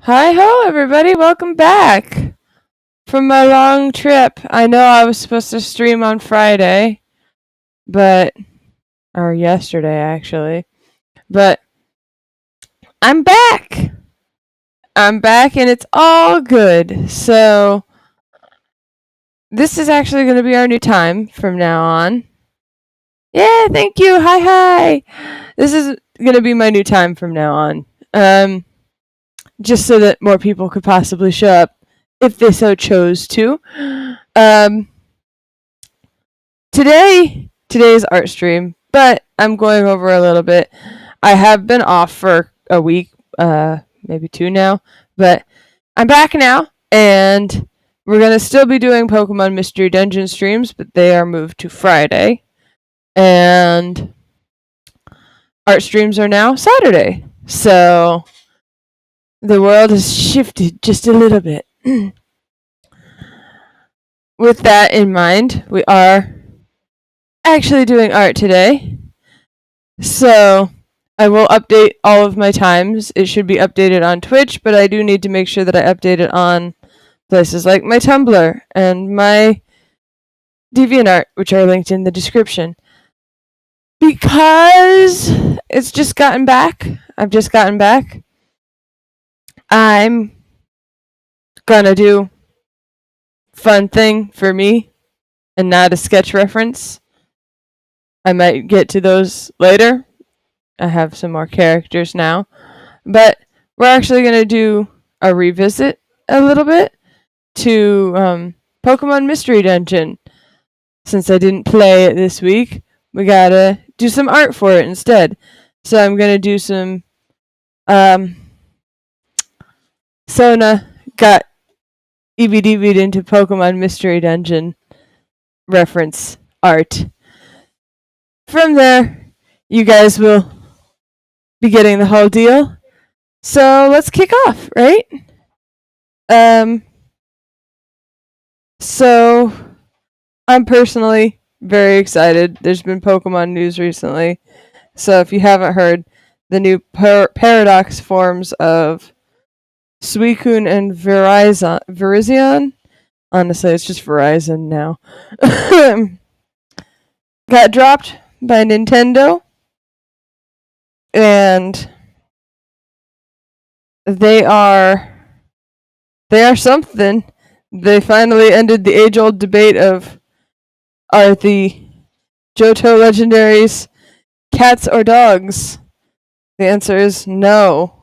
Hi ho, everybody. Welcome back from my long trip. I know I was supposed to stream on Friday, but, or yesterday actually, but I'm back. I'm back and it's all good. So, this is actually going to be our new time from now on. Yeah, thank you. Hi. This is going to be my new time from now on. Um, just so that more people could possibly show up if they so chose to. Um, today's art stream, but I'm going over a little bit. I have been off for a week, maybe two now, but I'm back now, and we're gonna still be doing Pokemon Mystery Dungeon streams, but they are moved to Friday, and art streams are now Saturday. So the world has shifted just a little bit. With that in mind, we are actually doing art today. So I will update all of my times. It should be updated on Twitch, but I do need to make sure that I update it on places like my Tumblr and my DeviantArt, which are linked in the description. Because it's just gotten back. I've just gotten back. I'm gonna do fun thing for me and not a sketch reference. I might get to those later. I have some more characters now. But we're actually going to do a revisit a little bit to Pokemon Mystery Dungeon. Since I didn't play it this week, we gotta do some art for it instead. So I'm gonna do some. Sona got EBDB'd into Pokemon Mystery Dungeon reference art. From there, you guys will be getting the whole deal. So let's kick off, right? Um, so I'm personally very excited. There's been Pokemon news recently. So if you haven't heard, the new Paradox forms of Suicune and Virizion. Honestly, it's just Verizon now. Got dropped by Nintendo. And they are something. They finally ended the age-old debate of, are the Johto legendaries cats or dogs? The answer is no.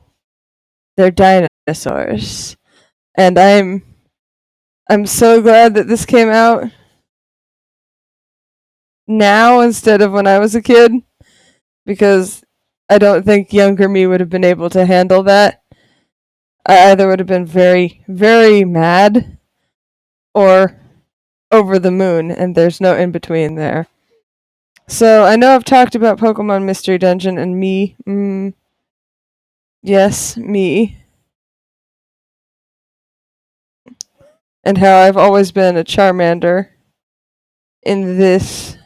They're dinosaurs. And I'm so glad that this came out now instead of when I was a kid, because I don't think younger me would have been able to handle that. I either would have been very, very mad or over the moon, and there's no in between there. So I know I've talked about Pokemon Mystery Dungeon and me. Yes, me. And how I've always been a Charmander in this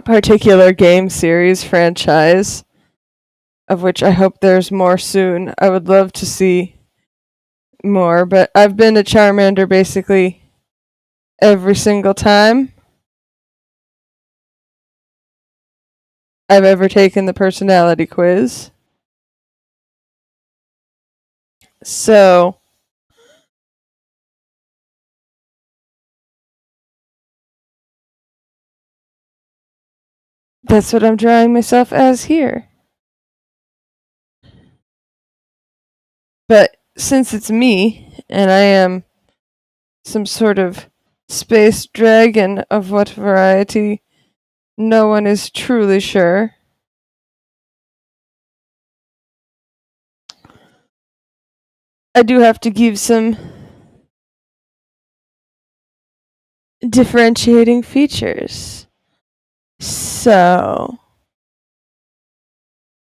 particular game series franchise, of which I hope there's more soon. I would love to see more, but I've been a Charmander basically every single time I've ever taken the personality quiz. So that's what I'm drawing myself as here. But since it's me, and I am some sort of space dragon of what variety, no one is truly sure. I do have to give some differentiating features. So,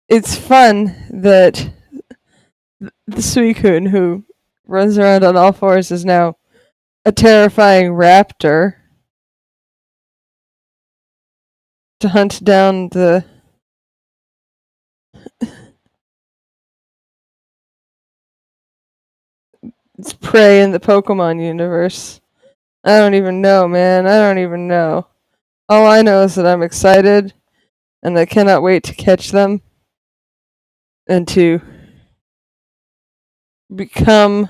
it's fun that the Suicune, who runs around on all fours, is now a terrifying raptor to hunt down the It's prey in the Pokemon universe. I don't even know, man. I don't even know. All I know is that I'm excited and I cannot wait to catch them and to become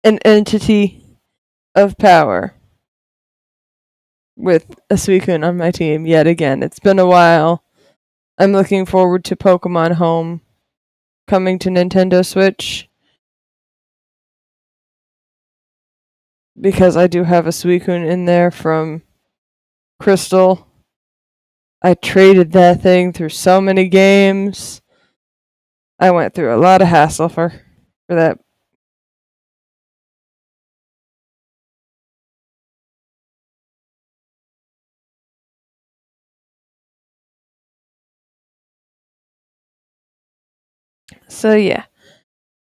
an entity of power with a Suicune on my team yet again. It's been a while. I'm looking forward to Pokemon Home coming to Nintendo Switch because I do have a Suicune in there from Crystal. I traded that thing through so many games. I went through a lot of hassle for that. So yeah,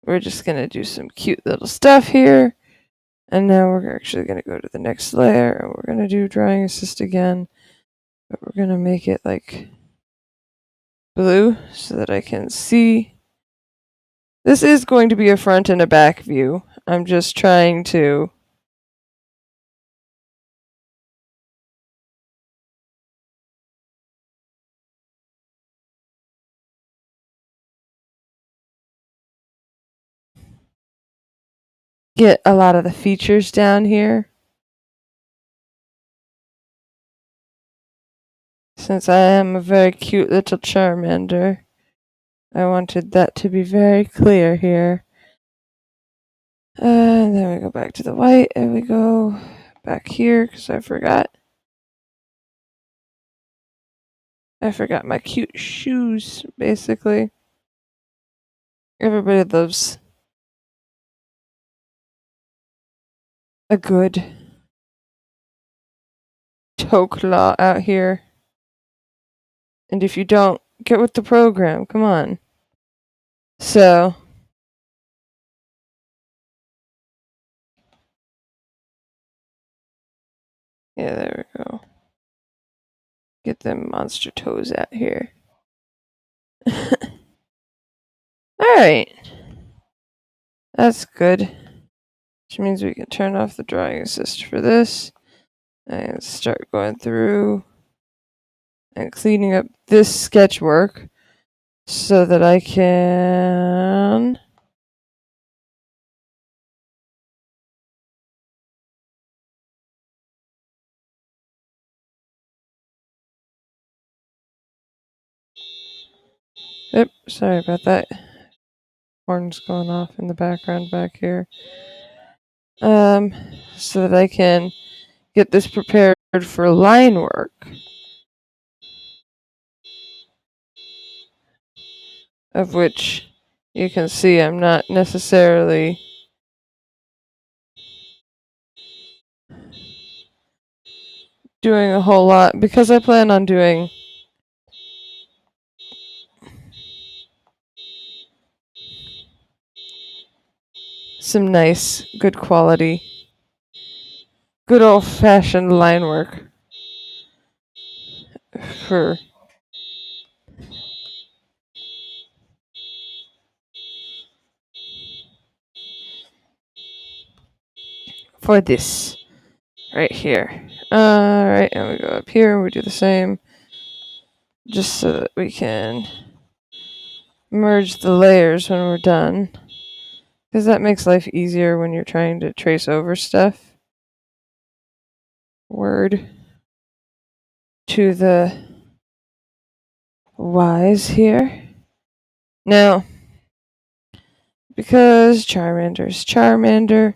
we're just gonna do some cute little stuff here. And now we're actually gonna go to the next layer and we're gonna do drawing assist again. But we're gonna make it like blue so that I can see. This is going to be a front and a back view. I'm just trying to get a lot of the features down here. Since I am a very cute little Charmander, I wanted that to be very clear here. And then we go back to the white and we go back here because I forgot. I forgot my cute shoes, basically. Everybody loves a good Tokelaw out here. And if you don't, get with the program. Come on. So, yeah, there we go. Get them monster toes out here. Alright. That's good. Which means we can turn off the drawing assist for this. And start going through and cleaning up this sketch work so that I can Yep, sorry about that. Horn's going off in the background back here. So that I can get this prepared for line work. Of which you can see I'm not necessarily doing a whole lot because I plan on doing some nice, good quality, good old fashioned line work for this right here. Alright, and we go up here and we do the same just so that we can merge the layers when we're done. Because that makes life easier when you're trying to trace over stuff. Word to the wise here. Now, because Charmander's Charmander,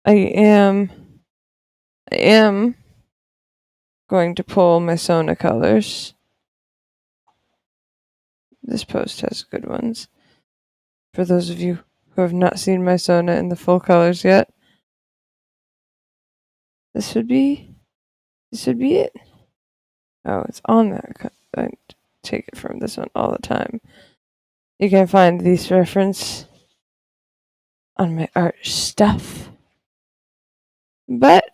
I am going to pull my Sona colors. This post has good ones. For those of you who have not seen my Sona in the full colors yet, this would be it. Oh, it's on that. I take it from this one all the time. You can find these reference on my art stuff. But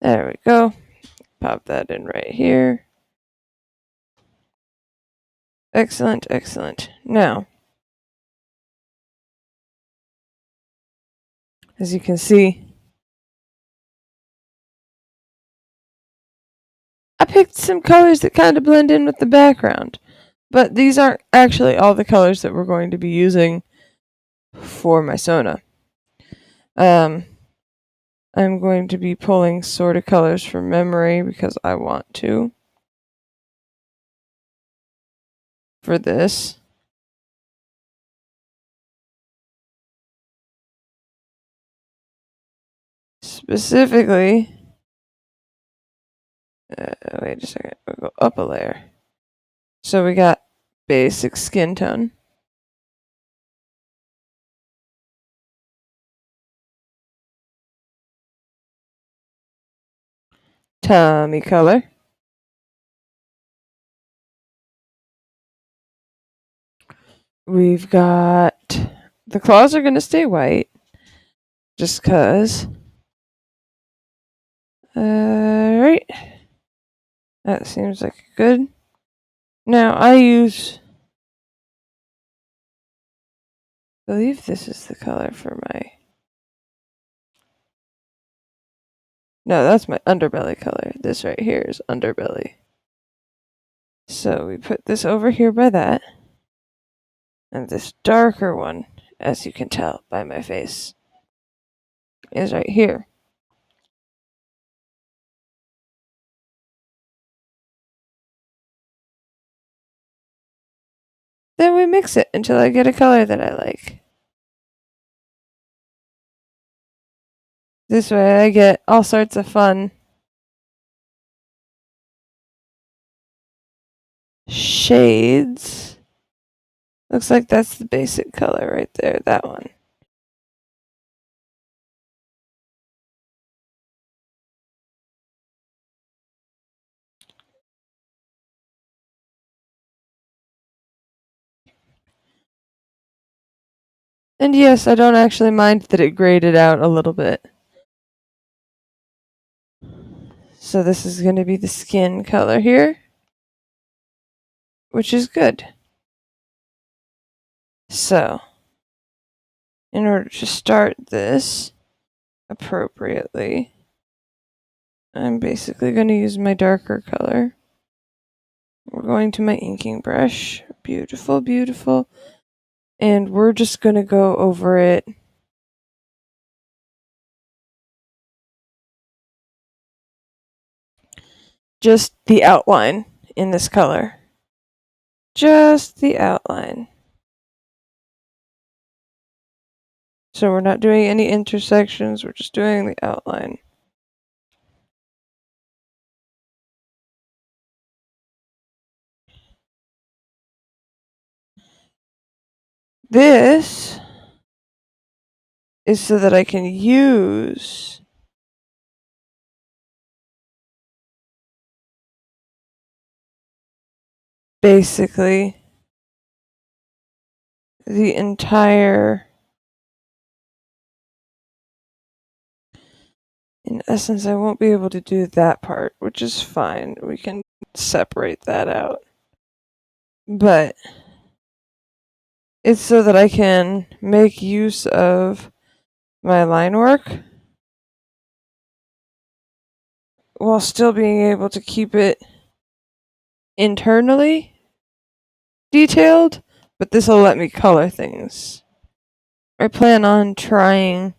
there we go. Pop that in right here. Excellent, excellent. Now, As you can see, I picked some colors that kind of blend in with the background, but these aren't actually all the colors that we're going to be using for my Sona. I'm going to be pulling sort of colors from memory because I want to for this. Specifically, wait a second, we'll go up a layer. So we got basic skin tone, tummy color, we've got the claws are going to stay white just cuz. Alright, that seems like good. Now I believe this is the color for my, no, that's my underbelly color. This right here is underbelly. So we put this over here by that. And this darker one, as you can tell by my face, is right here. Then we mix it until I get a color that I like. This way I get all sorts of fun shades. Looks like that's the basic color right there, that one. And yes, I don't actually mind that it graded out a little bit. So this is going to be the skin color here, which is good. So, in order to start this appropriately, I'm basically going to use my darker color. We're going to my inking brush. Beautiful, beautiful. And we're just going to go over it. Just the outline in this color. Just the outline. So we're not doing any intersections, we're just doing the outline. This is so that I can use basically the entire, in essence, I won't be able to do that part, which is fine. We can separate that out. But it's so that I can make use of my line work while still being able to keep it internally detailed, but this will let me color things. I plan on trying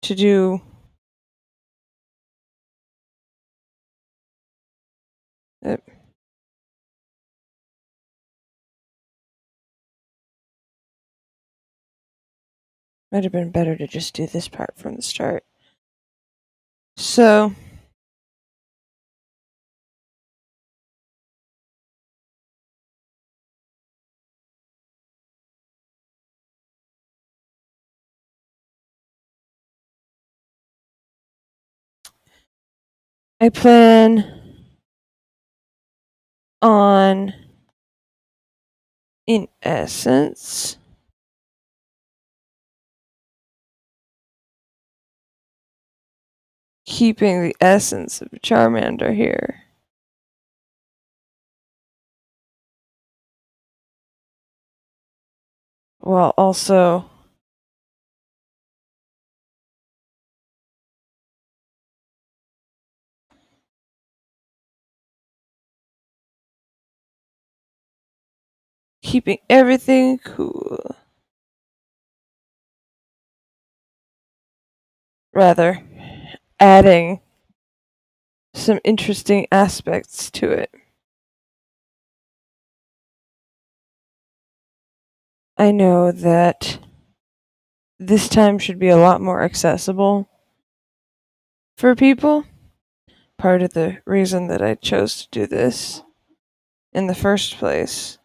to do it. Might have been better to just do this part from the start. So I plan on, in essence, keeping the essence of Charmander here. While also keeping everything cool. Rather, adding some interesting aspects to it. I know that this time should be a lot more accessible for people. Part of the reason that I chose to do this in the first place.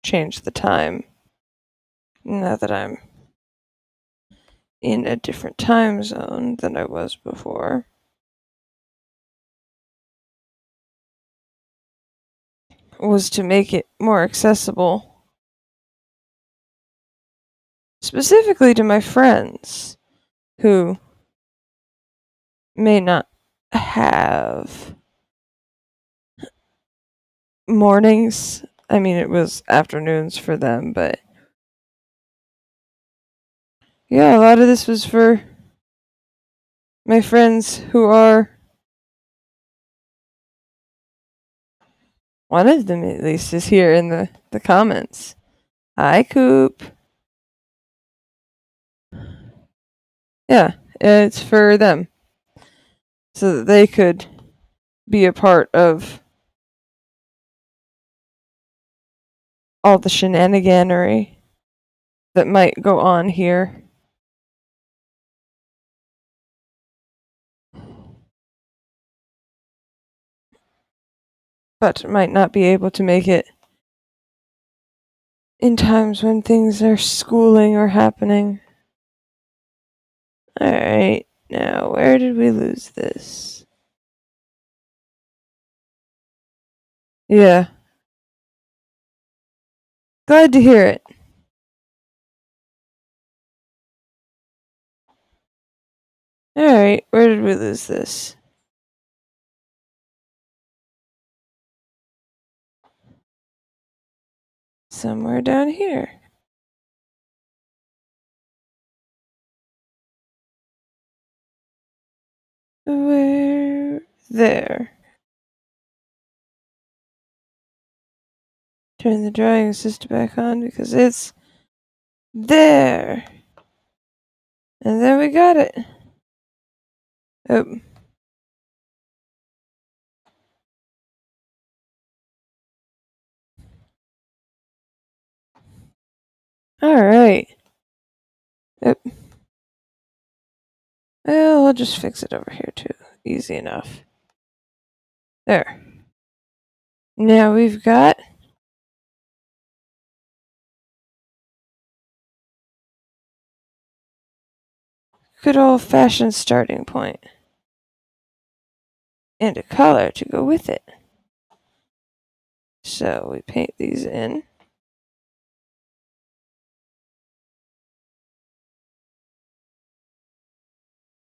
Change the time now that I'm in a different time zone than I was before. Was to make it more accessible, specifically to my friends who may not have mornings. I mean, it was afternoons for them, but yeah, a lot of this was for my friends who are, one of them at least is here in the comments. Hi, Coop. Yeah, it's for them. So that they could be a part of all the shenaniganery that might go on here. But might not be able to make it in times when things are schooling or happening. Alright, now where did we lose this? Yeah. Glad to hear it. Alright, where did we lose this? Somewhere down here. Where? There. Turn the drawing assistant back on because it's there. And then we got it. Oh. Alright. Yep. Well, I'll just fix it over here too. Easy enough. There. Now we've got good old fashioned starting point. And a color to go with it. So we paint these in.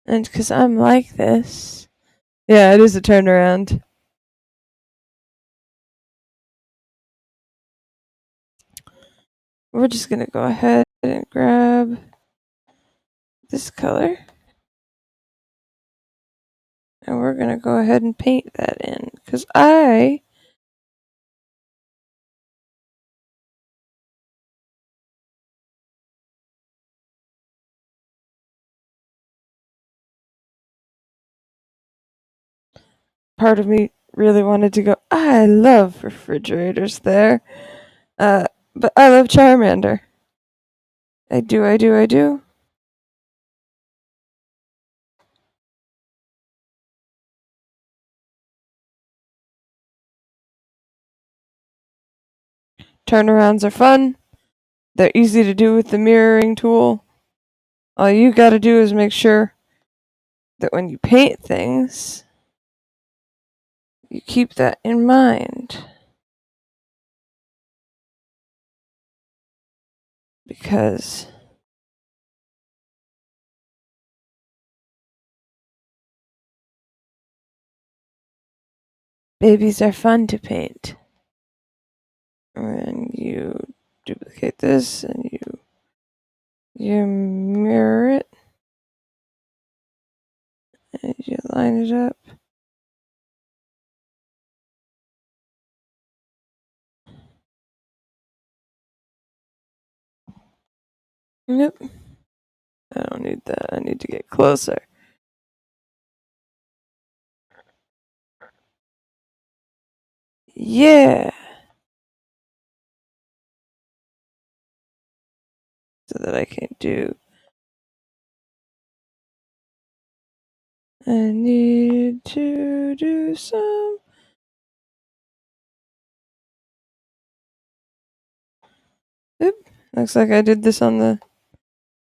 And because I'm like this. Yeah, it is a turnaround. We're just going to go ahead and grab this color. And we're going to go ahead and paint that in. Because part of me really wanted to go, I love refrigerators there. But I love Charmander. I do. Turnarounds are fun. They're easy to do with the mirroring tool. All you gotta do is make sure that when you paint things, you keep that in mind. Because babies are fun to paint. When you duplicate this and you mirror it and you line it up. Nope. I don't need that. I need to get closer. Yeah. So that I can do. I need to do some. Oop. Looks like I did this on the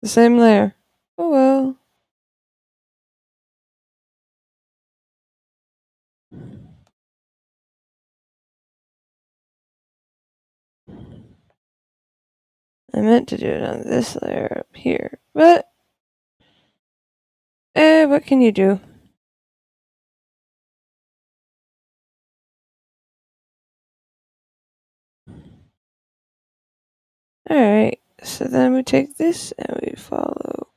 same layer. Oh well. I meant to do it on this layer up here. But, what can you do? Alright, so then we take this and we follow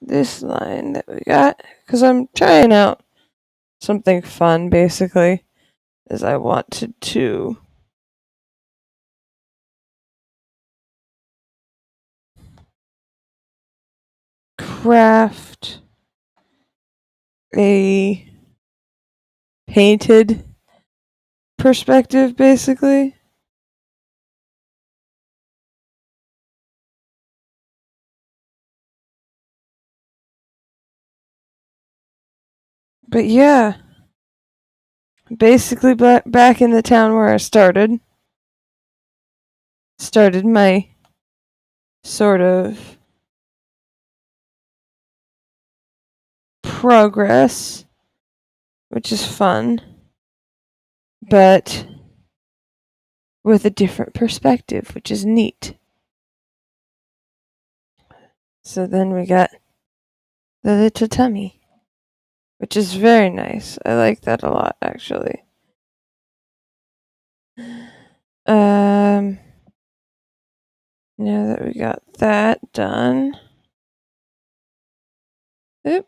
this line that we got. Because I'm trying out something fun, basically. Is I wanted to craft a painted perspective, basically. But yeah, basically back in the town where I started my sort of progress, which is fun, but with a different perspective, which is neat. So then we got the little tummy, which is very nice. I like that a lot, actually. Now that we got that done, oop,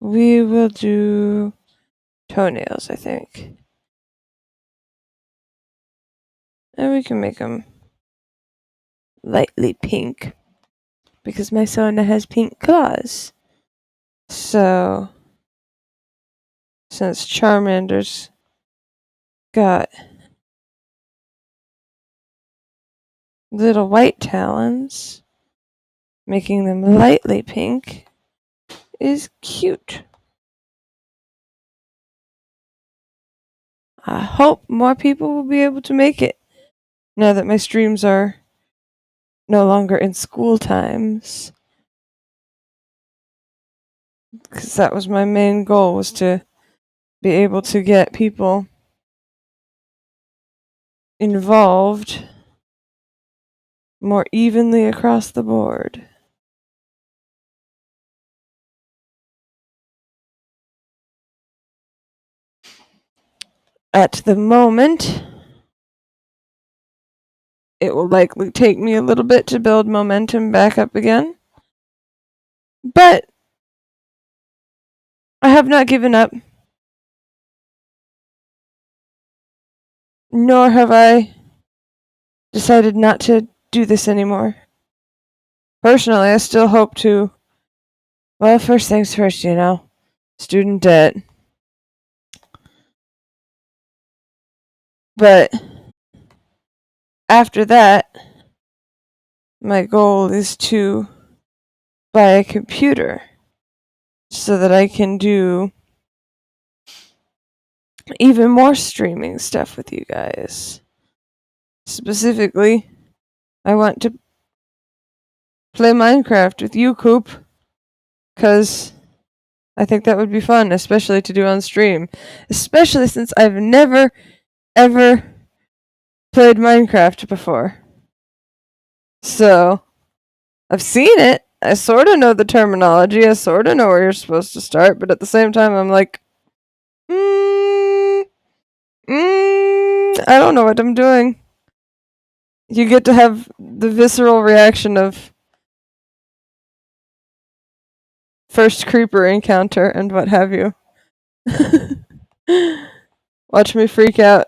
we will do toenails, I think. And we can make them lightly pink because my Sona has pink claws. So, since Charmander's got little white talons, making them lightly pink is cute. I hope more people will be able to make it now that my streams are no longer in school times. Because that was my main goal, was to be able to get people involved more evenly across the board. At the moment, it will likely take me a little bit to build momentum back up again. But I have not given up, nor have I decided not to do this anymore. Personally, I still hope to. Well, first things first, student debt. But after that, my goal is to buy a computer so that I can do even more streaming stuff with you guys. Specifically, I want to play Minecraft with you, Coop, because I think that would be fun, especially to do on stream. Especially since I've never, ever played Minecraft before. So, I've seen it. I sort of know the terminology. I sort of know where you're supposed to start, but at the same time, I'm like, I don't know what I'm doing. You get to have the visceral reaction of first creeper encounter and what have you. Watch me freak out.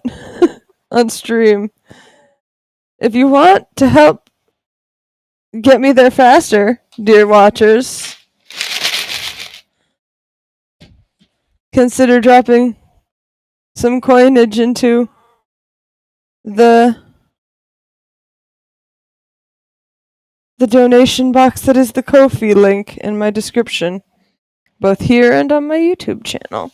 on stream. If you want to help get me there faster, dear watchers, consider dropping some coinage into the donation box that is the Ko-fi link in my description, both here and on my YouTube channel.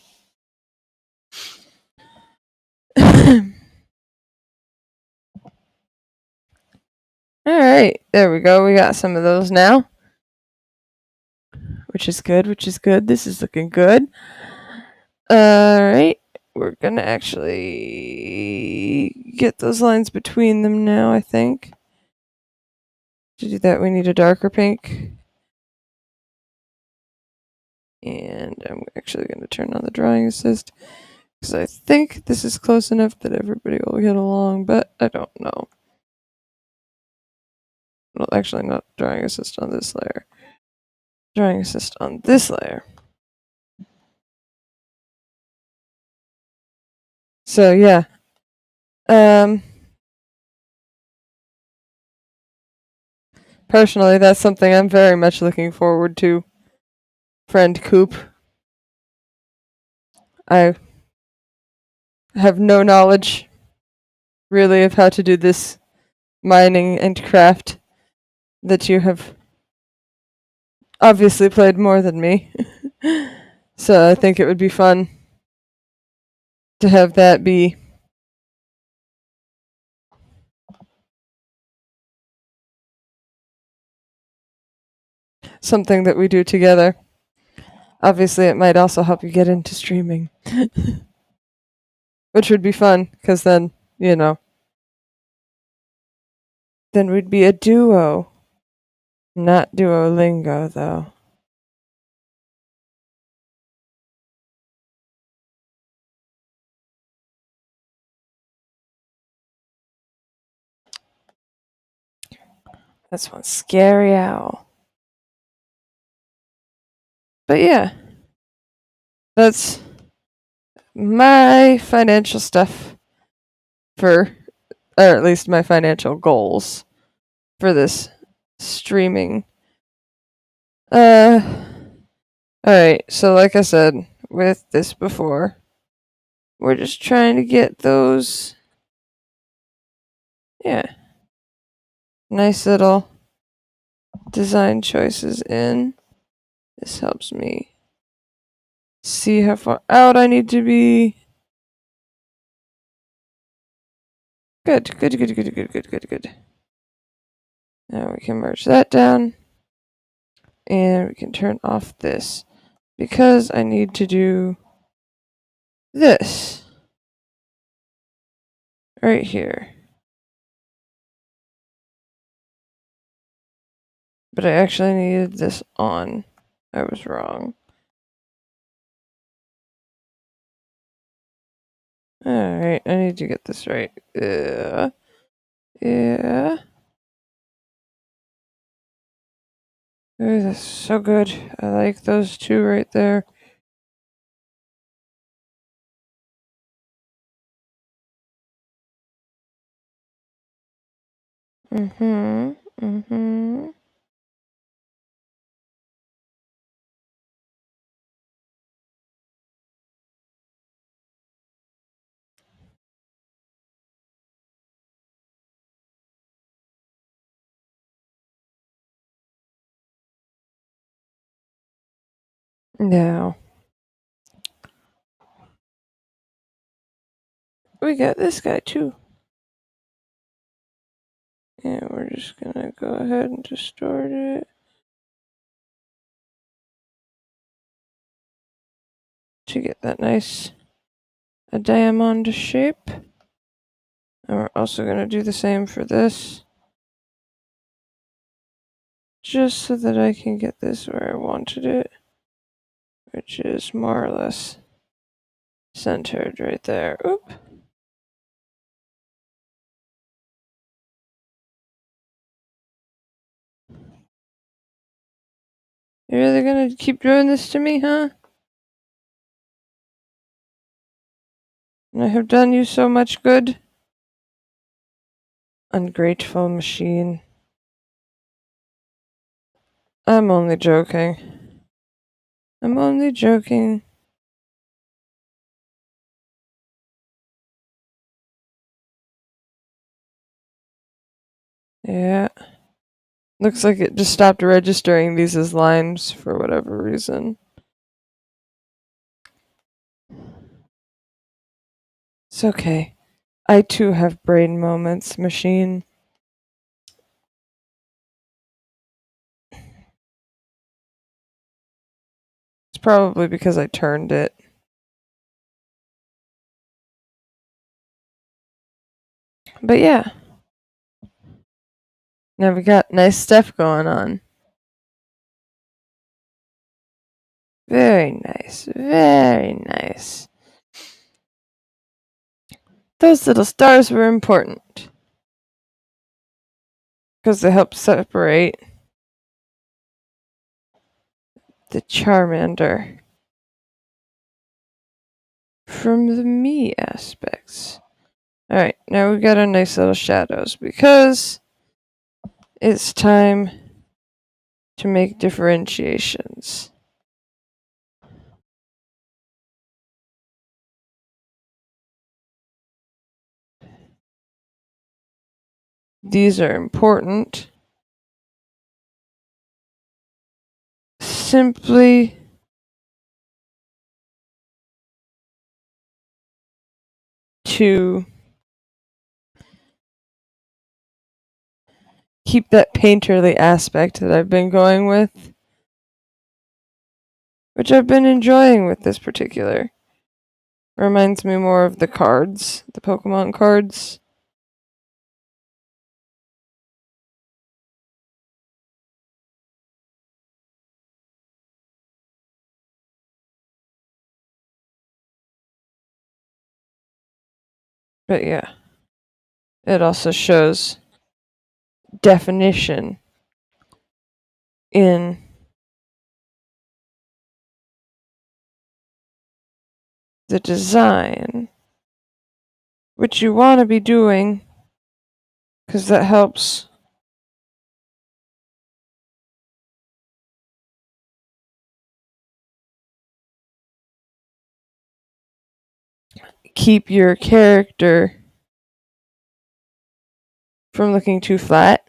Alright, there we go. We got some of those now. Which is good, This is looking good. Alright, we're gonna actually get those lines between them now, I think. To do that, we need a darker pink. And I'm actually going to turn on the drawing assist because I think this is close enough that everybody will get along, but I don't know. Well, actually, not drawing assist on this layer. Drawing assist on this layer. So, yeah. Personally, that's something I'm very much looking forward to. Friend Coop. I have no knowledge, really, of how to do this mining and craft that you have obviously played more than me. So I think it would be fun to have that be something that we do together. Obviously, it might also help you get into streaming. Which would be fun, because then, then we'd be a duo. Not Duolingo, though. That's one scary owl. But yeah, that's my financial stuff or at least my financial goals for this streaming. Alright, so like I said with this before, we're just trying to get those, nice little design choices in. This helps me see how far out I need to be. Good. Now we can merge that down. And we can turn off this. Because I need to do this. Right here. But I actually needed this on. I was wrong. Alright, I need to get this right. Yeah. Ooh, that's so good. I like those two right there. Now, we got this guy too. And we're just gonna go ahead and distort it. To get that nice a diamond shape. And we're also gonna do the same for this. Just so that I can get this where I wanted it. Which is more or less centered right there. Oop. You're really gonna keep doing this to me, huh? And I have done you so much good. Ungrateful machine. I'm only joking. I'm only joking. Yeah. Looks like it just stopped registering these as lines for whatever reason. It's okay. I too have brain moments, machine. It's probably because I turned it. But yeah. Now we got nice stuff going on. Very nice. Very nice. Those little stars were important because they help separate the Charmander from the me aspects. Alright, now we got our nice little shadows because it's time to make differentiations. These are important simply to keep that painterly aspect that I've been going with, which I've been enjoying with this particular. Reminds me more of the cards, the Pokemon cards. But yeah, it also shows definition in the design, which you want to be doing because that helps keep your character from looking too flat.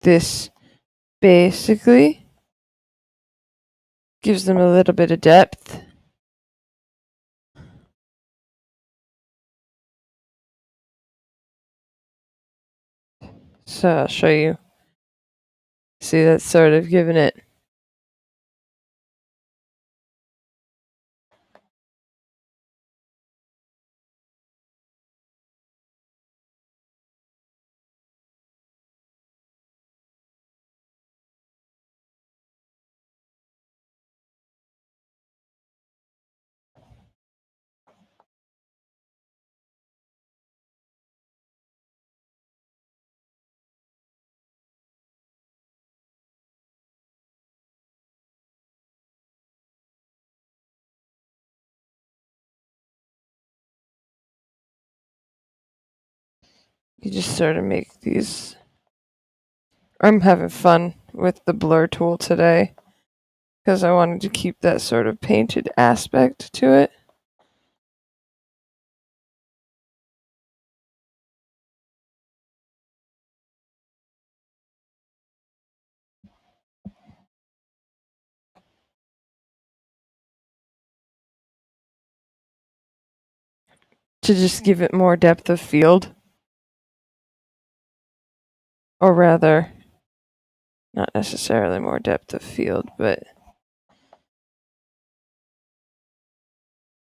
This basically gives them a little bit of depth. So I'll show you. See, that's sort of giving it you just sort of make these. I'm having fun with the blur tool today because I wanted to keep that sort of painted aspect to it. To just give it more depth of field. Or rather, not necessarily more depth of field, but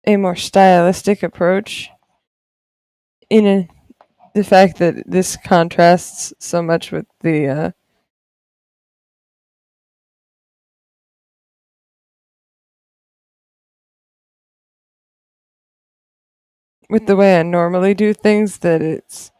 a more stylistic approach in the fact that this contrasts so much with the way I normally do things, that it's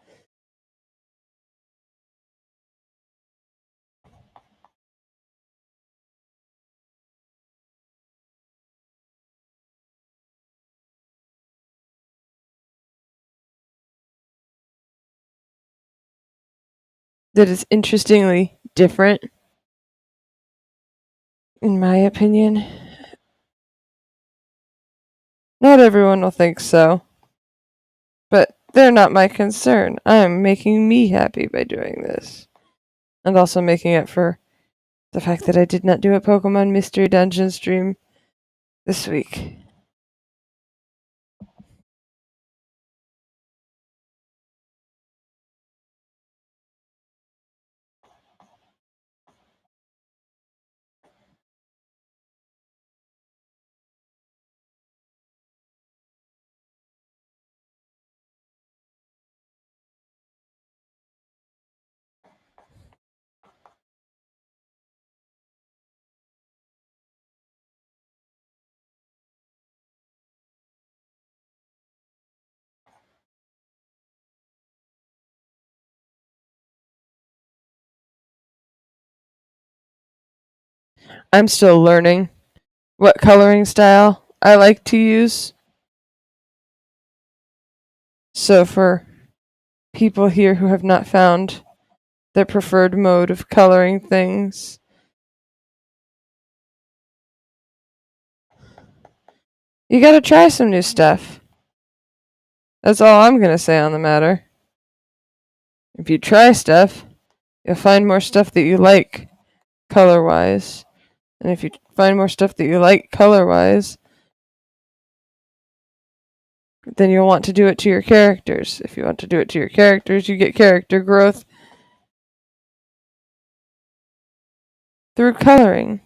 that is interestingly different, in my opinion. Not everyone will think so, but they're not my concern. I'm making me happy by doing this. And also making up for the fact that I did not do a Pokemon Mystery Dungeon stream this week. I'm still learning what coloring style I like to use. So for people here who have not found their preferred mode of coloring things, you gotta try some new stuff. That's all I'm gonna say on the matter. If you try stuff, you'll find more stuff that you like color wise. And if you find more stuff that you like color wise, then you'll want to do it to your characters. If you want to do it to your characters, you get character growth through coloring.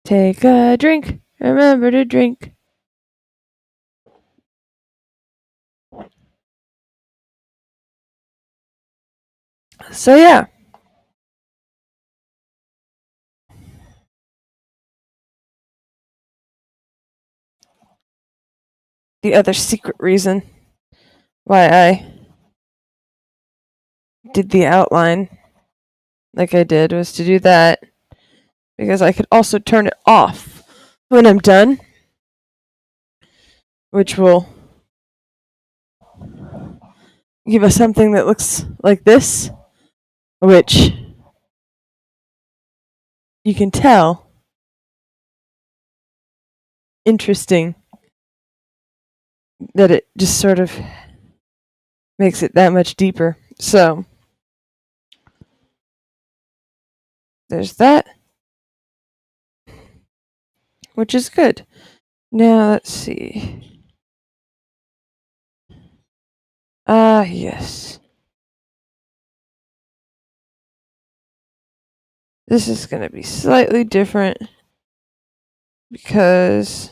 Take a drink. Remember to drink. So yeah. The other secret reason why I did the outline like I did was to do that because I could also turn it off when I'm done, which will give us something that looks like this, which you can tell interesting that it just sort of makes it that much deeper. So there's that, which is good. Now let's see. Yes. This is going to be slightly different because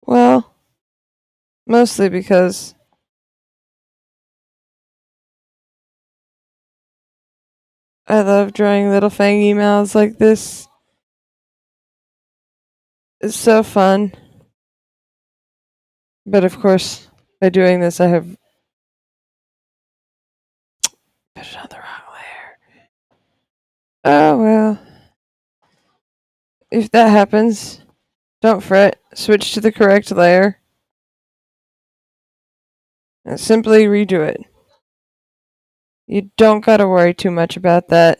well, mostly because I love drawing little fang emails like this. It's so fun. But of course, by doing this, I have put it on the wrong layer. Oh well. If that happens, don't fret. Switch to the correct layer and simply redo it. You don't gotta worry too much about that.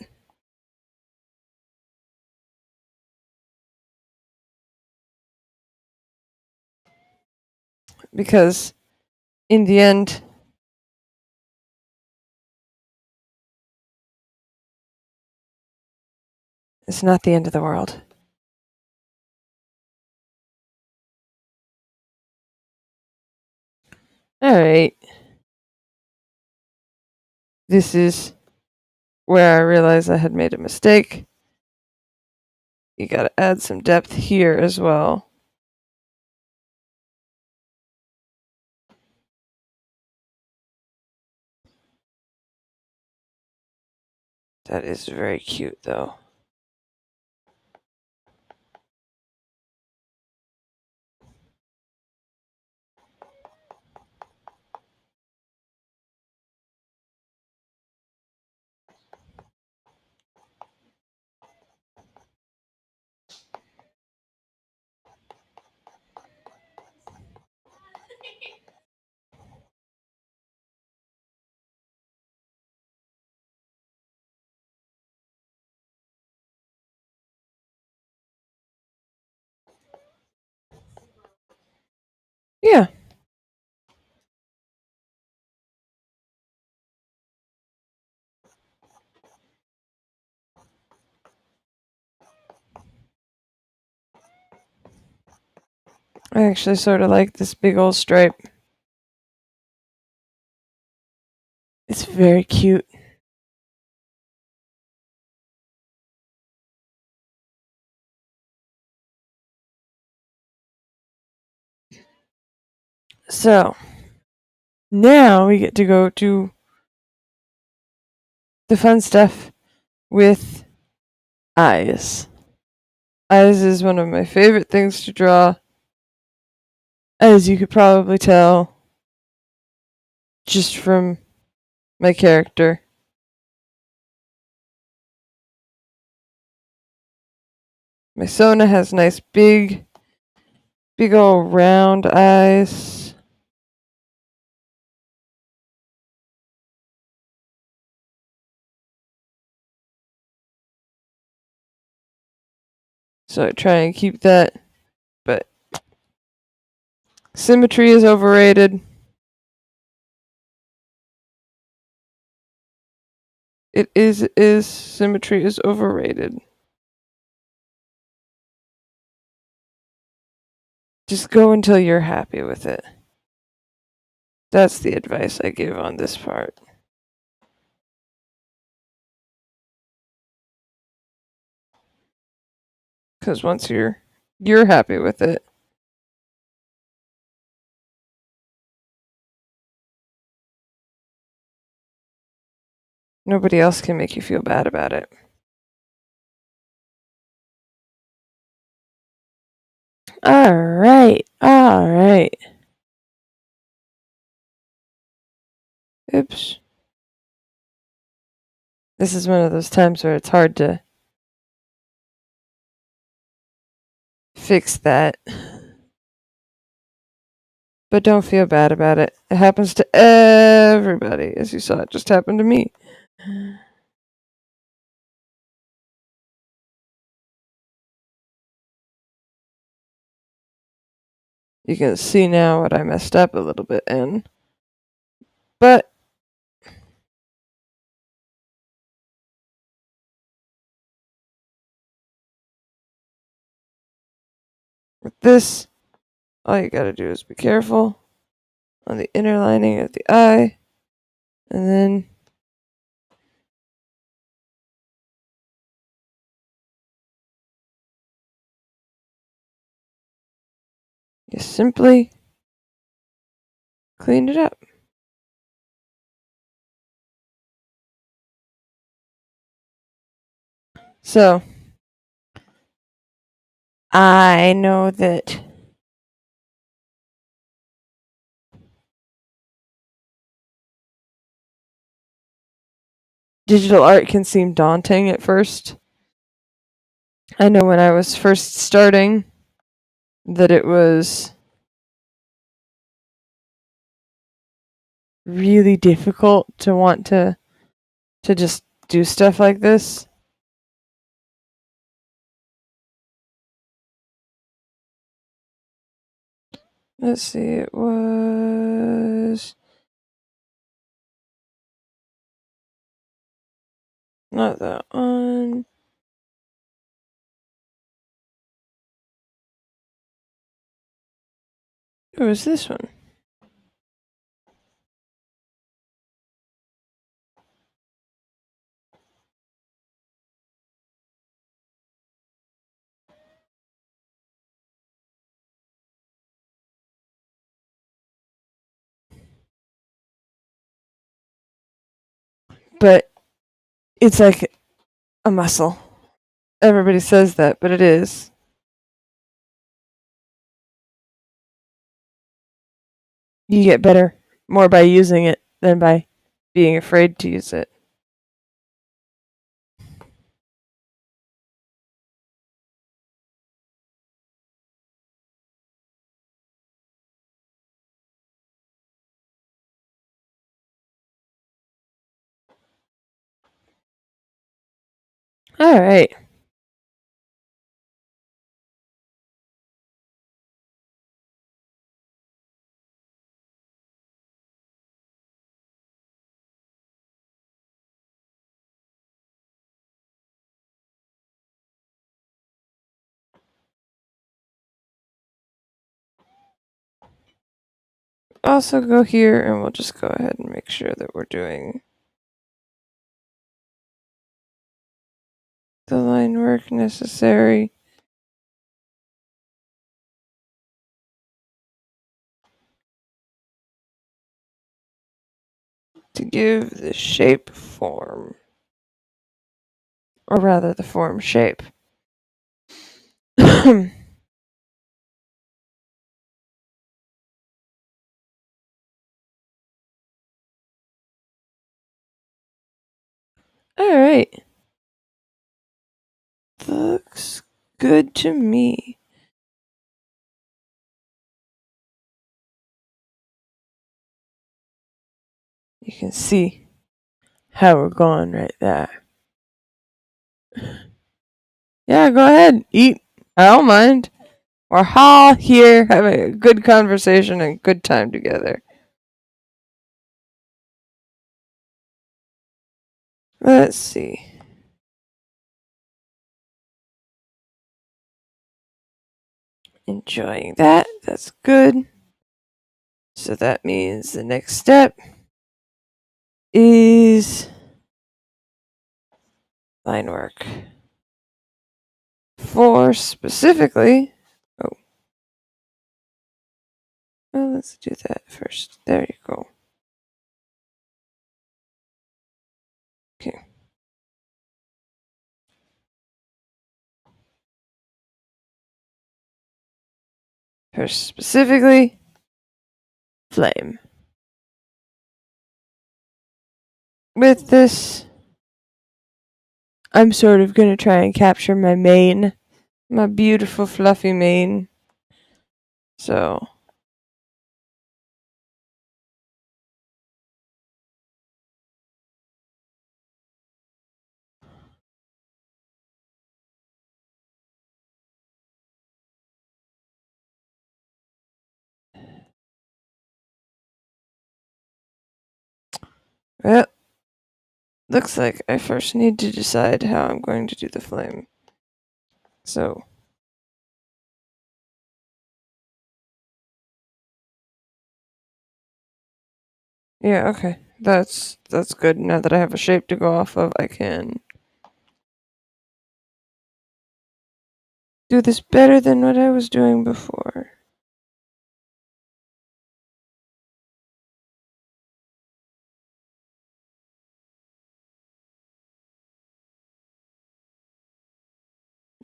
Because in the end, it's not the end of the world. Alright. This is where I realized I had made a mistake. You gotta add some depth here as well. That is very cute, though. Yeah. I actually sort of like this big old stripe. It's very cute. So, now we get to go to the fun stuff with eyes. Eyes is one of my favorite things to draw, as you could probably tell just from my character. My Sona has nice big old round eyes. So I try and keep that, but symmetry is overrated. It is symmetry is overrated. Just go until you're happy with it. That's the advice I give on this part. Because once you're happy with it, nobody else can make you feel bad about it. All right. Oops. This is one of those times where it's hard to fix that. But don't feel bad about it. It happens to everybody, as you saw it just happened to me. You can see now what I messed up a little bit in. But with this, all you gotta do is be careful on the inner lining of the eye, and then you simply clean it up. So, I know that digital art can seem daunting at first. I know when I was first starting that it was really difficult to want to just do stuff like this. Let's see, it was not that one. It was this one. But It's like a muscle. Everybody says that, but it is. You get better more by using it than by being afraid to use it. All right. Also go here and we'll just go ahead and make sure that we're doing the line work necessary. To give the shape form. Or rather, the form shape. Alright. Looks good to me. You can see how we're going right there. Yeah, go ahead. Eat. I don't mind. We're all here having a good conversation and good time together. Let's see. Enjoying that. That's good. So that means the next step is line work. For specifically, well, let's do that first. There you go. Okay. For specifically, flame. With this, I'm sort of going to try and capture my mane. My beautiful fluffy mane. So, well, looks like I first need to decide how I'm going to do the flame. So, yeah, okay. That's good. Now that I have a shape to go off of, I can do this better than what I was doing before.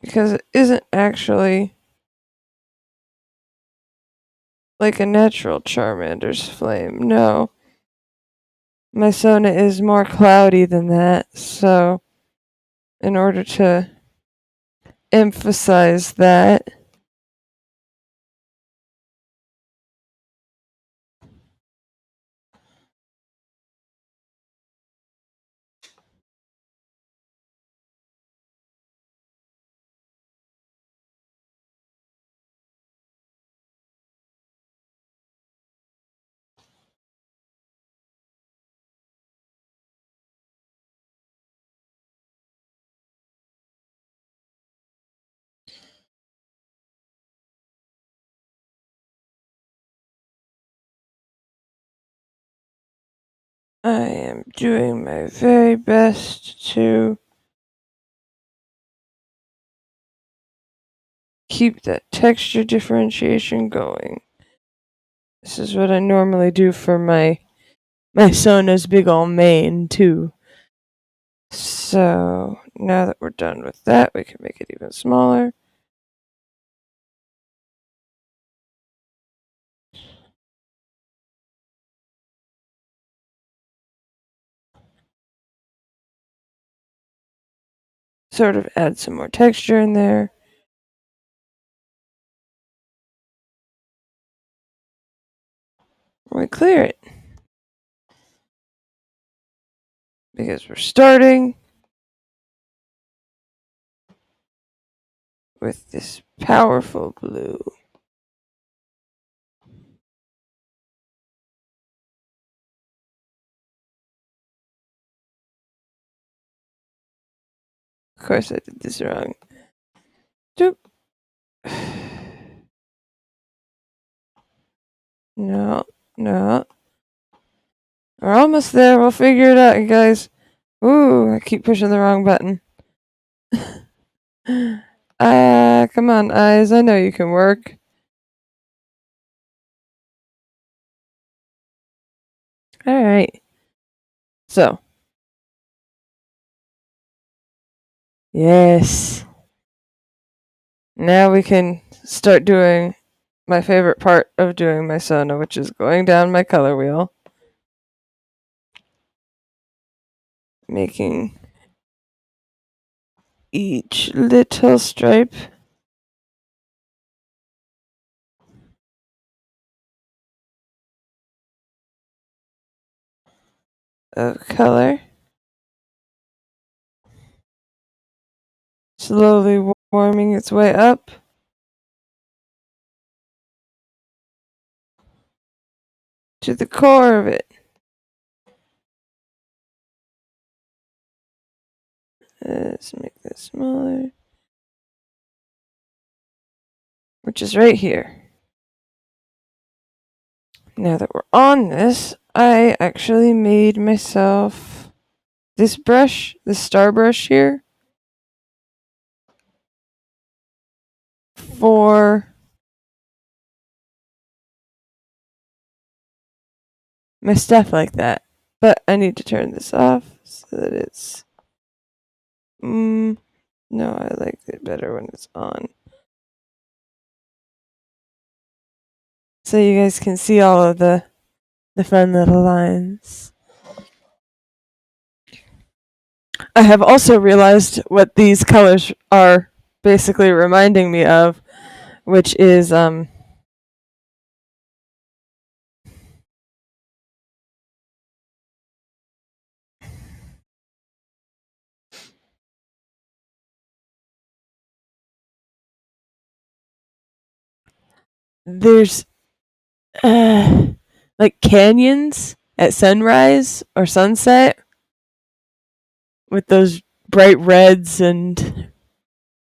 Because it isn't actually like a natural Charmander's flame. No. My Sona is more cloudy than that, so in order to emphasize that, I am doing my very best to keep that texture differentiation going. This is what I normally do for my Sona's big ol' mane, too. So now that we're done with that, we can make it even smaller. Sort of add some more texture in there. We clear it. Because we're starting with this powerful blue. Of course, I did this wrong. Doop. No, no. We're almost there. We'll figure it out, you guys. Ooh, I keep pushing the wrong button. Come on, eyes. I know you can work. Alright. So. Yes. Now we can start doing my favorite part of doing my Sona, which is going down my color wheel. Making each little stripe of color. Slowly warming its way up to the core of it. Let's make this smaller. Which is right here. Now that we're on this, I actually made myself this brush, this star brush here, for my stuff like that. But I need to turn this off so that it's... no, I like it better when it's on. So you guys can see all of the fun little lines. I have also realized what these colors are basically reminding me of, which is there's like canyons at sunrise or sunset with those bright reds and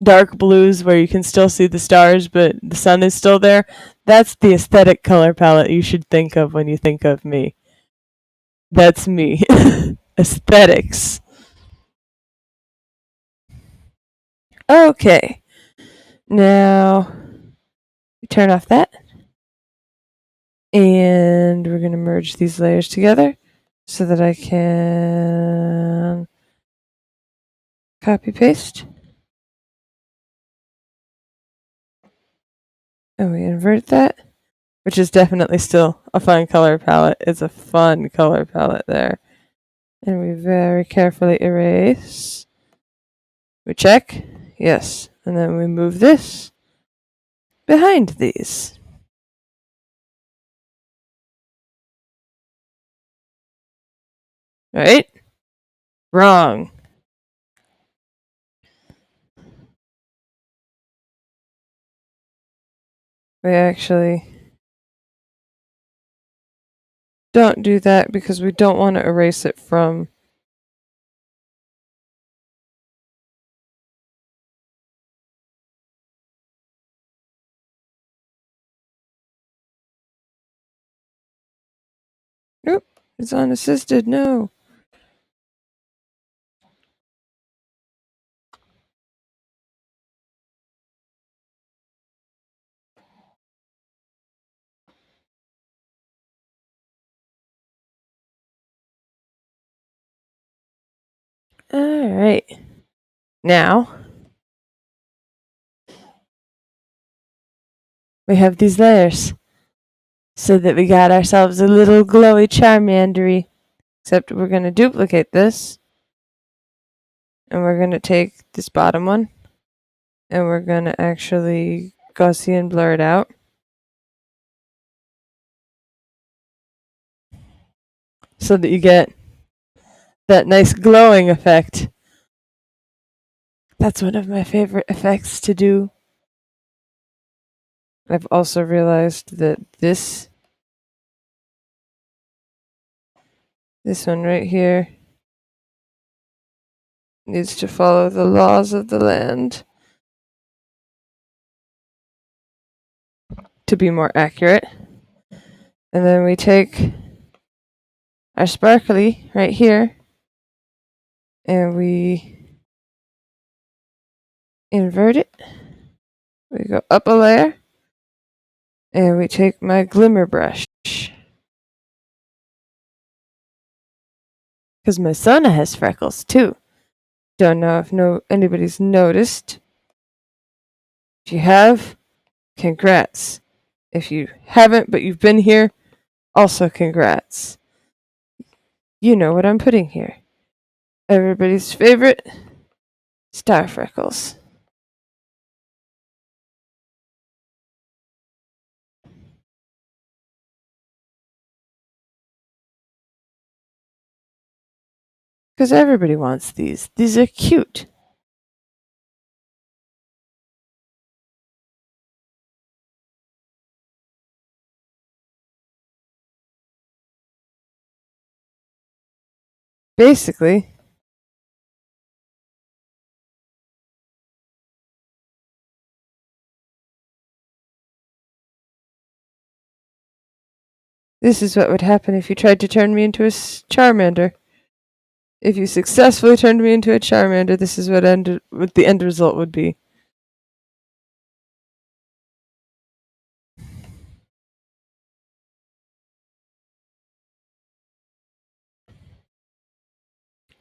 dark blues where you can still see the stars but the sun is still there. That's the aesthetic color palette you should think of when you think of me. That's me. Aesthetics. Okay. Now we turn off that. And we're going to merge these layers together so that I can copy paste. And we invert that, which is definitely still a fun color palette. It's a fun color palette there. And we very carefully erase. We check. Yes. And then we move this behind these. Right? Wrong. We actually don't do that because we don't want to erase it from... Oop, it's unassisted. No. Alright. Now, we have these layers. So that we got ourselves a little glowy Charmandery. Except we're going to duplicate this. And we're going to take this bottom one. And we're going to actually Gaussian blur it out. So that you get that nice glowing effect. That's one of my favorite effects to do. I've also realized that this one right here needs to follow the laws of the land to be more accurate. And then we take our sparkly right here and we invert it. We go up a layer and we take my glimmer brush. Because my son has freckles too. Don't know if anybody's noticed. If you have, congrats. If you haven't but you've been here, also congrats. You know what I'm putting here. Everybody's favorite star freckles. Because everybody wants these. These are cute. Basically, this is what would happen if you tried to turn me into a Charmander. If you successfully turned me into a Charmander, this is what the end result would be.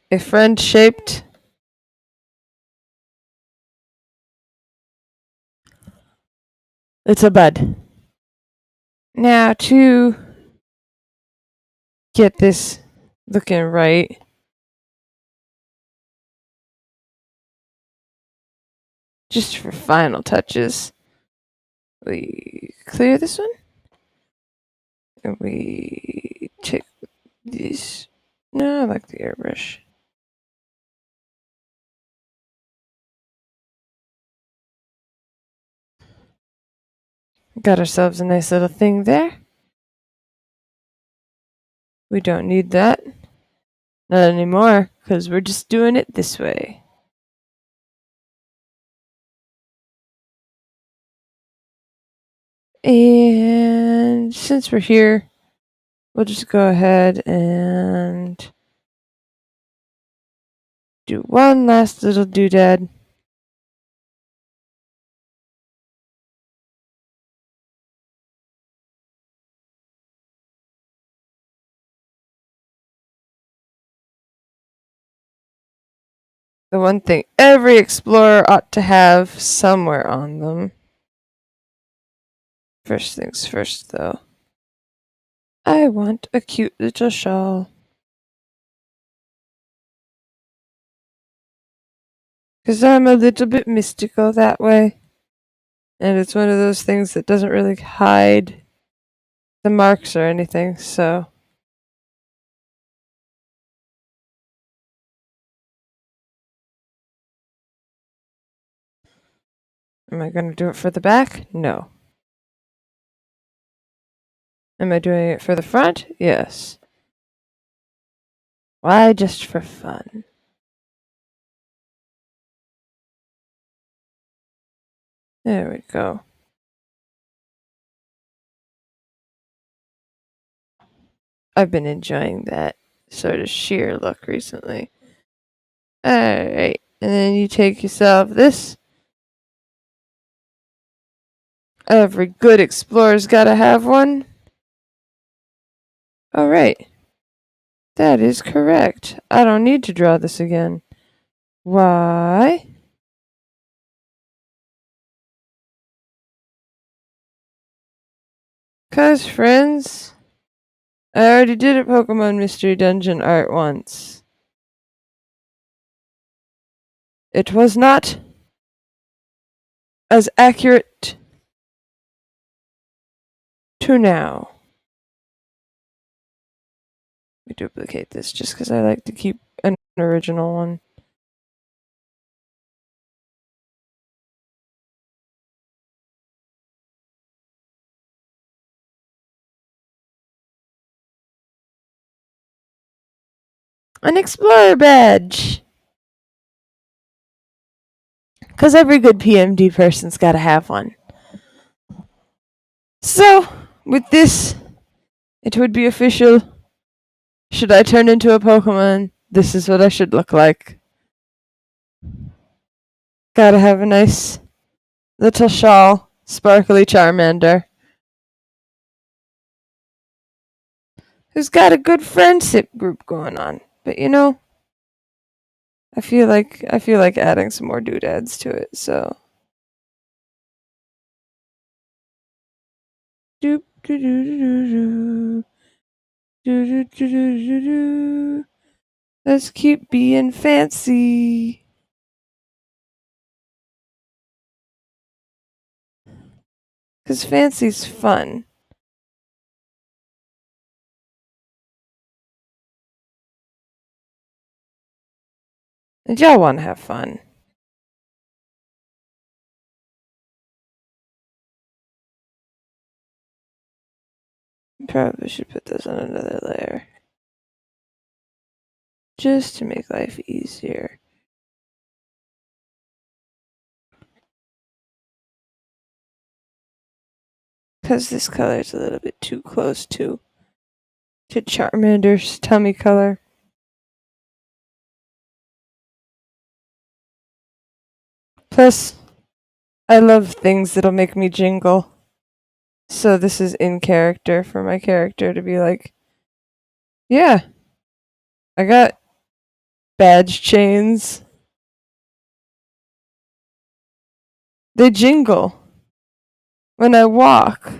A friend shaped it's a bud. Now to get this looking right, just for final touches, we clear this one and we take these. No, I like the airbrush. Got ourselves a nice little thing there. We don't need that. Not anymore, because we're just doing it this way. And since we're here, we'll just go ahead and do one last little doodad. The one thing every explorer ought to have somewhere on them. First things first, though. I want a cute little shawl. Because I'm a little bit mystical that way. And it's one of those things that doesn't really hide the marks or anything, so. Am I going to do it for the back? No. Am I doing it for the front? Yes. Why? Just for fun. There we go. I've been enjoying that sort of sheer look recently. Alright. And then you take yourself this. Every good explorer's gotta have one. Alright. That is correct. I don't need to draw this again. Why? 'Cause, friends, I already did a Pokemon Mystery Dungeon art once. It was not as accurate to now. We duplicate this just because I like to keep an original one. An Explorer badge! Because every good PMD person's gotta have one. So, with this, it would be official. Should I turn into a Pokemon, this is what I should look like. Gotta have a nice little shawl, sparkly Charmander, who's got a good friendship group going on. But you know, I feel like adding some more doodads to it, so doop doo doo doo doo doo doo doo doo. Let's keep being fancy. 'Cause fancy's fun. And y'all wanna have fun. Probably should put this on another layer. Just to make life easier. Because this color is a little bit too close to Charmander's tummy color. Plus, I love things that'll make me jingle. So this is in character for my character to be like, yeah, I got badge chains. They jingle when I walk.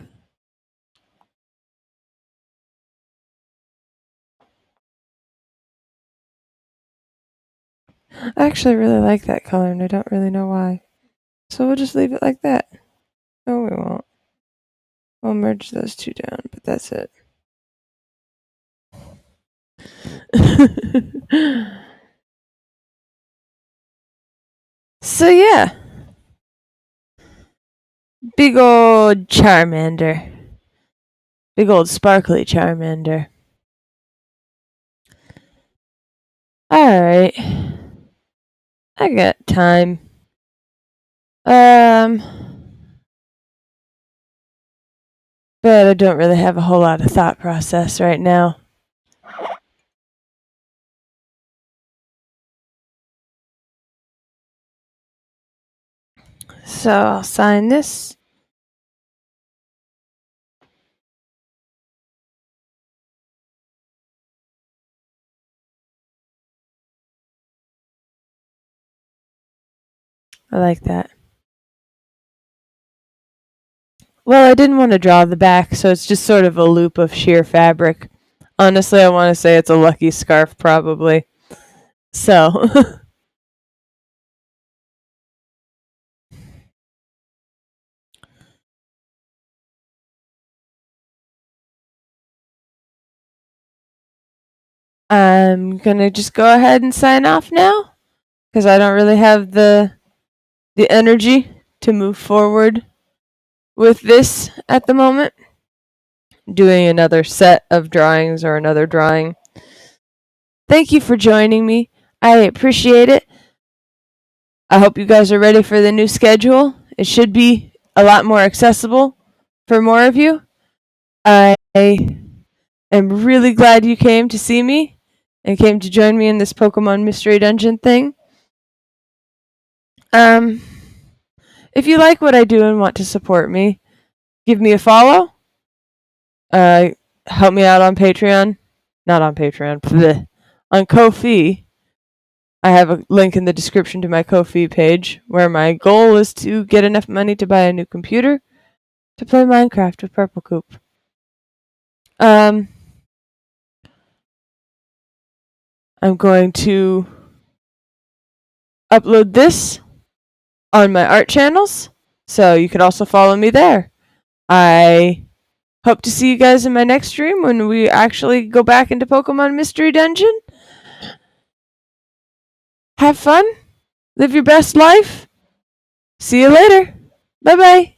I actually really like that color and I don't really know why. So we'll just leave it like that. No, we won't. We'll merge those two down, but that's it. So yeah. Big old Charmander. Big old sparkly Charmander. Alright. I got time. But I don't really have a whole lot of thought process right now. So I'll sign this. I like that. Well, I didn't want to draw the back, so it's just sort of a loop of sheer fabric. Honestly, I want to say it's a lucky scarf, probably. So. I'm gonna just go ahead and sign off now, because I don't really have the energy to move forward with this at the moment. Doing another set of drawings or another drawing. Thank you for joining me. I appreciate it. I hope you guys are ready for the new schedule. It should be a lot more accessible for more of you. I am really glad you came to see me and came to join me in this Pokemon Mystery Dungeon thing. If you like what I do and want to support me, give me a follow. Help me out on Patreon. Not on Patreon. Bleh. On Ko-fi. I have a link in the description to my Ko-fi page, where my goal is to get enough money to buy a new computer to play Minecraft with Purple Coop. I'm going to upload this on my art channels, so you could also follow me there. I hope to see you guys in my next stream when we actually go back into Pokemon Mystery Dungeon. Have fun. Live your best life. See you later. Bye bye.